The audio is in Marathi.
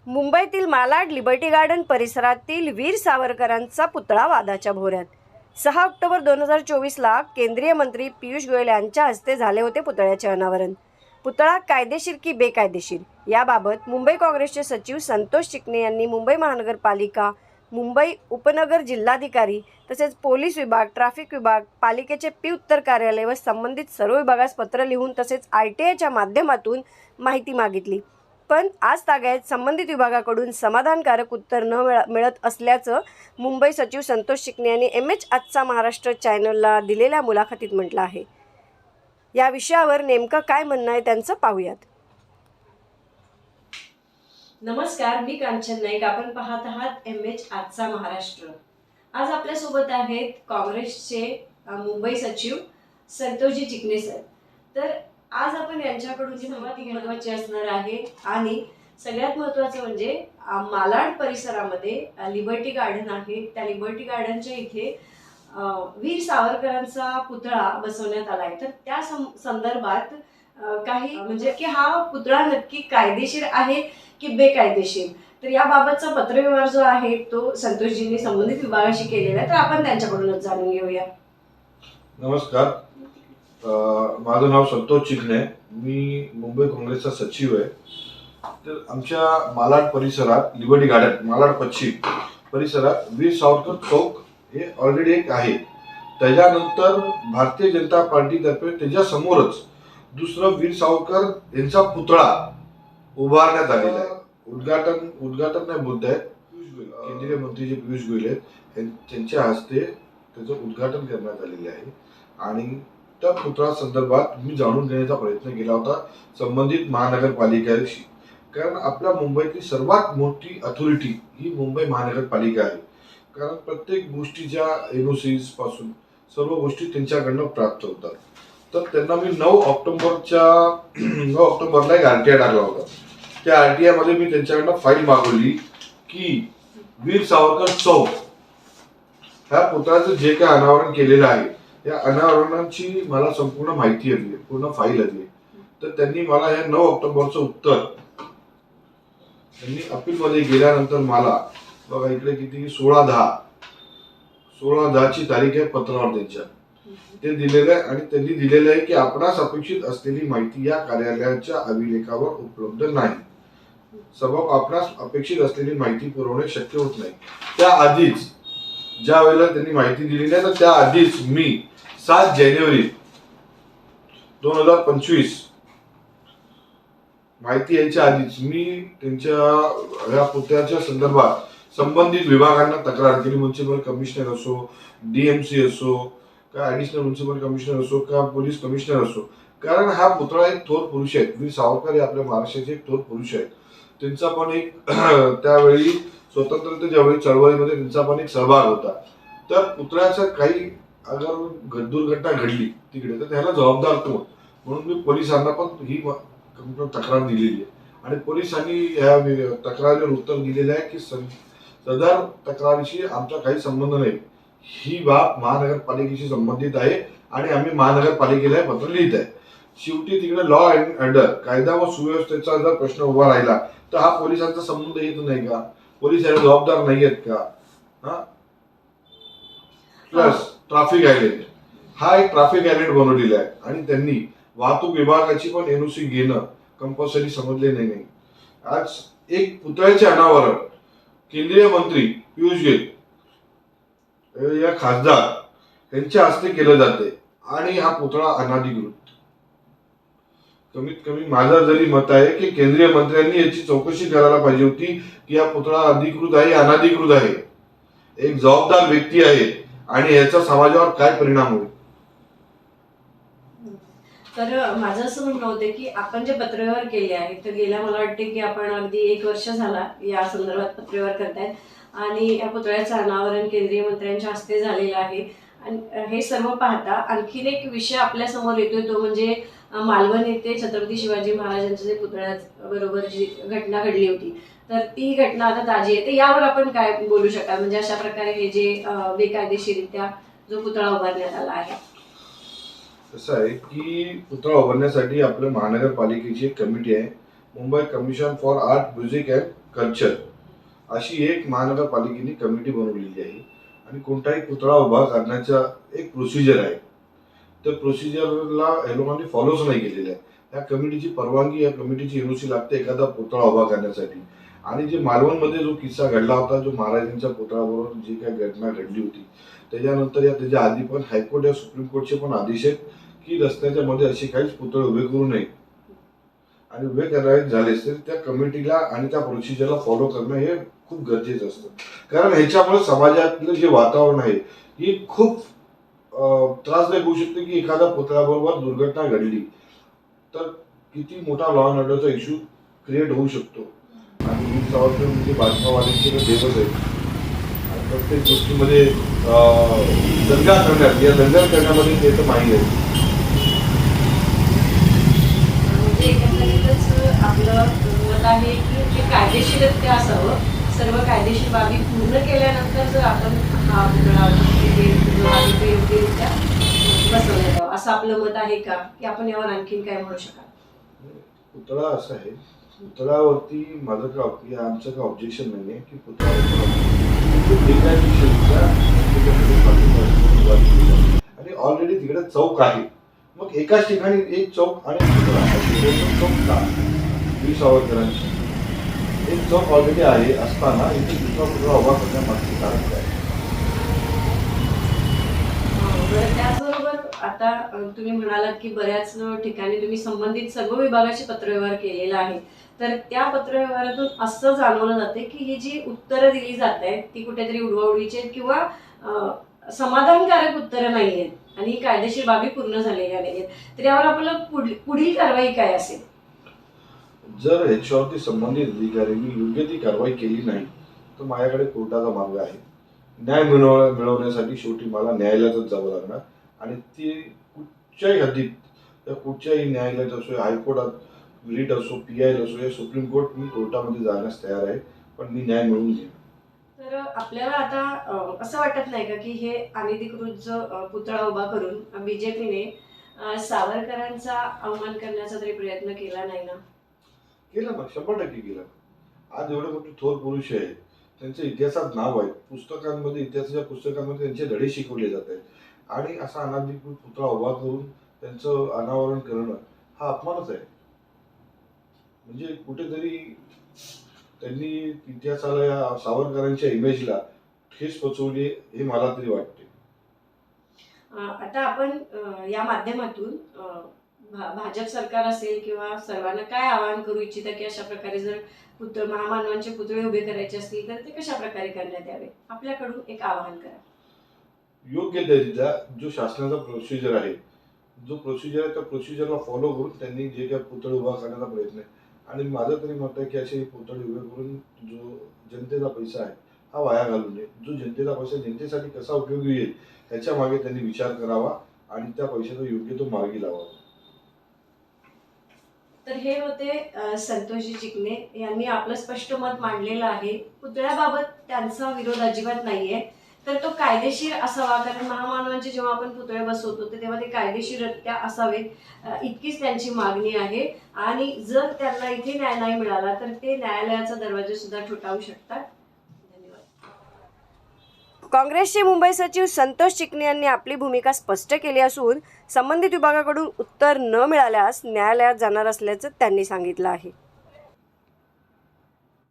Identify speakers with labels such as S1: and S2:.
S1: मुंबईतील मालाड लिबर्टी गार्डन परिसरातील वीर सावरकरांचा पुतळा वादाच्या भोवऱ्यात. 6 ऑक्टोबर 2024ला केंद्रीय मंत्री पियुष गोयल यांच्या हस्ते झाले होते पुतळ्याचे अनावरण. पुतळा कायदेशीर की बेकायदेशीर याबाबत मुंबई काँग्रेसचे सचिव संतोष चिकणे यांनी मुंबई महानगरपालिका, मुंबई उपनगर जिल्हाधिकारी तसेच पोलीस विभाग, ट्रॅफिक विभाग, पालिकेचे उत्तर कार्यालय व संबंधित सर्व विभागास पत्र लिहून तसेच RTIच्या माध्यमातून माहिती मागितली. पण आज तागायत संबंधित विभागाकडून समाधानकारक उत्तर न मिळत असल्याचं मुंबई सचिव संतोष चिकणे यांनी MH आजचा महाराष्ट्र चॅनलला दिलेल्या मुलाखतीत म्हटलं आहे. या विषयावर नेमकं काय म्हणणं आहे त्यांचं पाहूयात. नमस्कार, मी कांचन नाईक. आपण पाहत आहात MH आजचा महाराष्ट्र. आज आपल्यासोबत आहेत काँग्रेसचे मुंबई सचिव संतोषजी चिकणे सर. तर आज आपण यांच्याकडून जी माहिती महत्त्वाची असणार आहे आणि सगळ्यात महत्त्वाचं म्हणजे मालाड परिसरामध्ये लिबर्टी गार्डन आहे. त्या लिबर्टी गार्डनच्या इथे वीर सावरकरांचा पुतळा बसवण्यात आला आहे. तर त्या संदर्भात काही म्हणजे की हा पुतळा नक्की कायदेशीर आहे की बेकायदेशीर, तर याबाबतचा पत्रव्यवहार जो आहे तो संतोषजींनी संबंधित विभागाशी केलेला आहे. तर आपण त्यांच्याकडूनच जाणून घेऊया.
S2: नमस्कार, माझं नाव संतोष चिकणे, मी मुंबई काँग्रेसचा सचिव आहे. तर आमच्या मालाड परिसरात लिबर्टी गार्डन, मालाड पश्चिम परिसरात वीर सावरकर चौक हे ऑलरेडी एक आहे. त्याच्यानंतर भारतीय जनता पार्टीतर्फे त्याच्यासमोरच दुसरं वीर सावरकर यांचा पुतळा उभारण्यात आलेला आहे. उद्घाटन नाही बोलत आहेत, केंद्रीय मंत्री जे पियुष गोयल आहेत त्यांच्या हस्ते त्याचं उद्घाटन करण्यात आलेले आहे. आणि त्या पुतळा संदर्भात मी जाणून घेण्याचा प्रयत्न केला होता संबंधित महानगरपालिकेशी, कारण आपल्या मुंबईतली सर्वात मोठी अथॉरिटी ही मुंबई महानगरपालिका आहे. कारण प्रत्येक गोष्टीच्या NOCs पासून सर्व गोष्टी त्यांच्याकडनं प्राप्त होतात. तर त्यांना मी 9 ऑक्टोबरला एक RTI टाकला होता. त्या RTI मध्ये मी त्यांच्याकडनं फाईल मागवली की वीर सावरकर चौक ह्या पुतळ्याचं जे काय अनावरण केलेलं आहे या अनावरणाची मला संपूर्ण माहिती हवी आहे, पूर्ण फाईल हवी आहे. तर त्यांनी मला या 9 ऑक्टोबरचं उत्तर त्यांनी अपीलमध्ये गेल्यानंतर मला बघा इकडे किती 16/10 तारीख आहे पत्रावर त्यांच्या, ते दिलेलं आहे. आणि त्यांनी दिलेलं आहे की आपणास अपेक्षित असलेली माहिती या कार्यालयाच्या अभिलेखावर उपलब्ध नाही. सबब आपणास अपेक्षित असलेली माहिती पुरवणे शक्य होत नाही. त्या आधीच ज्या वेळेला त्यांनी माहिती दिलेली आहे तर त्या आधीच मी 7 जानेवारी 2025 माहिती यायच्या आधीच मी त्यांच्या या पुतळ्याच्या संदर्भात संबंधित विभागांना तक्रार केली. म्युन्सिपल कमिशनर असो, DMC असो, का ऍडिशनल म्युन्सिपल कमिशनर असो, का पोलीस कमिशनर असो. कारण हा पुतळा एक थोर पुरुष आहेत. वीर सावरकर हे आपल्या महाराष्ट्राचे एक थोर पुरुष आहेत. त्यांचा पण एक त्यावेळी स्वतंत्रता ज्यावेळी चळवळीमध्ये त्यांचा पण एक सहभाग होता. तर पुतळ्याचं काही अगर दुर्घटना घडली तिकडे तर त्याला जबाबदार कोण, म्हणून मी पोलिसांना पण ही तक्रार दिलेली आहे. आणि पोलिसांनी ह्या तक्रारीवर उत्तर दिलेलं आहे की सदर तक्रारीशी आमचा काही संबंध नाही, ही बाब महानगरपालिकेशी संबंधित आहे आणि आम्ही महानगरपालिकेला पत्र लिहित आहे. शेवटी तिकडे लॉ अँड ऑर्डर, कायदा व सुव्यवस्थेचा जर प्रश्न उभा राहिला तर हा पोलिसांचा संबंध येत नाही का? पोलीस याला जबाबदार नाही आहेत का? प्लस ट्रॅफिक आयलंड, हा एक ट्रॅफिक आयलंड बनवलेला आहे आणि त्यांनी वाहतूक विभागाची पण NOC घेणं कंपल्सरी समजले नाही. आज एक पुतळ्याचे अनावरण केंद्रीय मंत्री पियुष गोयल या खासदार यांच्या हस्ते केलं जाते आणि हा पुतळा अनाधिकृत. कमीत कमी माझं जरी मत आहे की केंद्रीय मंत्र्यांनी याची चौकशी करायला पाहिजे होती की हा पुतळा अधिकृत आहे अनाधिकृत आहे. एक जबाबदार व्यक्ती आहे आणि याचा समाजावर काय परिणाम होईल.
S1: तर माझं असं म्हणणं होतं की आपण जे पत्रव्यवहार केले आहे तर गेल्या मला वाटते की आपण अगदी 1 वर्ष झाला या संदर्भात पत्रव्यवहार करतायत आणि या पुतळ्याचं अनावरण केंद्रीय मंत्र्यांच्या हस्ते झालेलं आहे. आणि हे सर्व पाहता आणखीन एक विषय आपल्या समोर येतोय, तो म्हणजे मालवण येथे छत्रपती शिवाजी महाराजांच्या जे पुतळ्याबरोबर जी घटना घडली होती तर ती घटना आता ताजी आहे. तर यावर आपण काय बोलू शकाल? म्हणजे अशा प्रकारे हे जे बेकायदेशीरित्या जो पुतळा उभारण्यात आला आहे.
S2: कसं आहे की पुतळा उभारण्यासाठी आपल्या महानगरपालिकेची एक कमिटी आहे Mumbai commission for art music and culture अशी एक महानगरपालिकेने कमिटी बनवलेली आहे आणि कोणताही पुतळा उभा करण्याचा एक प्रोसिजर आहे. त्या प्रोसिजरला या लोकांनी फॉलोच नाही केलेलं आहे. या कमिटीची परवानगी, या कमिटीची एनओसी लागते एखादा पुतळा उभा करण्यासाठी. आणि जे मालवणमध्ये जो किस्सा घडला होता, जो महाराजांच्या पुतळ्याबरोबर जी काही घटना घडली होती, त्याच्यानंतर या त्याच्या आधी पण हायकोर्ट या सुप्रीम कोर्टचे पण आदेश आहेत की रस्त्याच्या मध्ये असे काहीच पुतळे उभे करू नये आणि उभे करायचे झालेच तर त्या कमिटीला आणि त्या प्रोसिजरला फॉलो करणं हे खूप गरजेचं असतं. कारण ह्याच्यामुळे समाजातलं जे वातावरण आहे ही खूप त्रासदायक होऊ शकते की एखाद्या पुतळ्याबरोबर दुर्घटना घडली तर किती मोठा लॉ अँड ऑर्डरचा इश्यू क्रिएट होऊ शकतो. आणि वीर सावरकर म्हणजे भाजपावाल्यांचे देवच आहे आणि प्रत्येक गोष्टीमध्ये दंगा करण्यात या दंगा करण्यामध्ये ते तर माहीत आहे.
S1: म्हणजे एकंदरीतच आपलं मत आहे की जे कायदेशीररित्या असावं, सर्व कायदेशीर बाबी पूर्ण केल्यानंतर जर आपण हा पुतळा योग्यरित्या बसवण्यात यावं असं आपलं मत आहे का, की आपण यावर आणखीन काय म्हणू शकाल?
S2: पुतळा असं आहे, पुतळ्यावरती माझं का आमचं काय ऑब्जेक्शन नाही आहे की पुतळा आणि ऑलरेडी तिकडे चौक आहे. मग एकाच ठिकाणी एक चौक आणि पुतळा दोन चौक का? वीर सावरकरांची एक चौक ऑलरेडी आहे असताना इथे दुसरा पुतळा उभा करण्यामागचे कारण काय?
S1: बरं, त्याचबरोबर आता तुम्ही म्हणालात की बऱ्याच ठिकाणी तुम्ही संबंधित सर्व विभागाशी पत्रव्यवहार केलेला आहे, तर त्या पत्रव्यवहारातून असं जाणवलं जाते की ही जी उत्तरं दिली जात आहेत ती कुठेतरी उडवाउडवीची आहेत किंवा समाधानकारक उत्तरं नाही आहेत आणि कायदेशीर बाबी पूर्ण झालेल्या नाही आहेत. तर यावर आपलं पुढील कारवाई काय असेल?
S2: जर ह्याच्यावरती संबंधित अधिकाऱ्यांनी योग्य ती कारवाई केली नाही तर माझ्याकडे कोर्टाचा मार्ग आहे. न्याय मिळवण्यासाठी शेवटी मला न्यायालयातच जावं लागणार आणि ती कुठच्याही हद्दीत त्या कुठच्याही न्यायालयात असो, हायकोर्टात रिट असो, PI असो या सुप्रीम कोर्ट मी कोर्टामध्ये जाण्यास तयार आहे, पण मी न्याय मिळवून घेईन.
S1: तर आपल्याला आता असं वाटत नाही का की हे अनधिकृत जो पुतळा उभा करून बीजेपीने सावरकरांचा अवमान करण्याचा तरी प्रयत्न केला नाही ना?
S2: केलं ना, 100% केलं. आज एवढे मोठे थोर पुरुष आहेत, त्यांच्या इतिहासात नाव आहे, पुस्तकांमध्ये इतिहासाच्या पुस्तकांमध्ये त्यांचे धडे शिकवले जात आहेत आणि असा अनधिकृत पुतळा उभा करून त्यांचं अनावरण करणं हा अपमानच आहे. म्हणजे कुठेतरी त्यांनी इतिहासाला या सावरकरांच्या इमेजला ठेस पोचवली हे मला तरी वाटते.
S1: आता आपण या माध्यमातून भाजप सरकार असेल किंवा सर्वांना काय आवाहन करू इच्छिता की अशा प्रकारे जर महामानवांचे पुतळे उभे करायचे असतील तर ते कशा प्रकारे करण्यात यावे? आपल्याकडून एक आवाहन करा.
S2: योग्य दर्जा जो शासनाचा प्रोसिजर आहे, जो प्रोसिजर आहे त्या प्रोसिजरला फॉलो करून त्यांनी जे काही पुतळे उभा करण्याचा प्रयत्न आहे आणि माझं तरी मत आहे की असे पुतळे उभे करून जो जनतेचा पैसा आहे हा वाया घालू नये. जो जनतेचा पैसा जनतेसाठी कसा उपयोगी येईल त्याच्या मागे त्यांनी विचार करावा आणि त्या पैशाचा योग्य तो मार्गी लावावा.
S1: तर हे होते संतोषजी चिकणे यांनी आपलं स्पष्ट मत मांडलेलं आहे. पुतळ्याबाबत त्यांचा विरोध अजिबात नाहीये, तर तो कायदेशीर असावा. कारण महामानवांचे जेव्हा आपण पुतळे बसवतो तेव्हा ते कायदेशीररित्या असावेत इतकीच त्यांची मागणी आहे. आणि जर त्यांना इथे न्याय नाही मिळाला तर ते न्यायालयाचा दरवाजा सुद्धा ठोठावू शकतात. काँग्रेसचे मुंबई सचिव संतोष चिकणे यांनी आपली भूमिका स्पष्ट केली असून संबंधित विभागाकडून उत्तर न मिळाल्यास न्यायालयात जाणार असल्याचं त्यांनी सांगितलं आहे.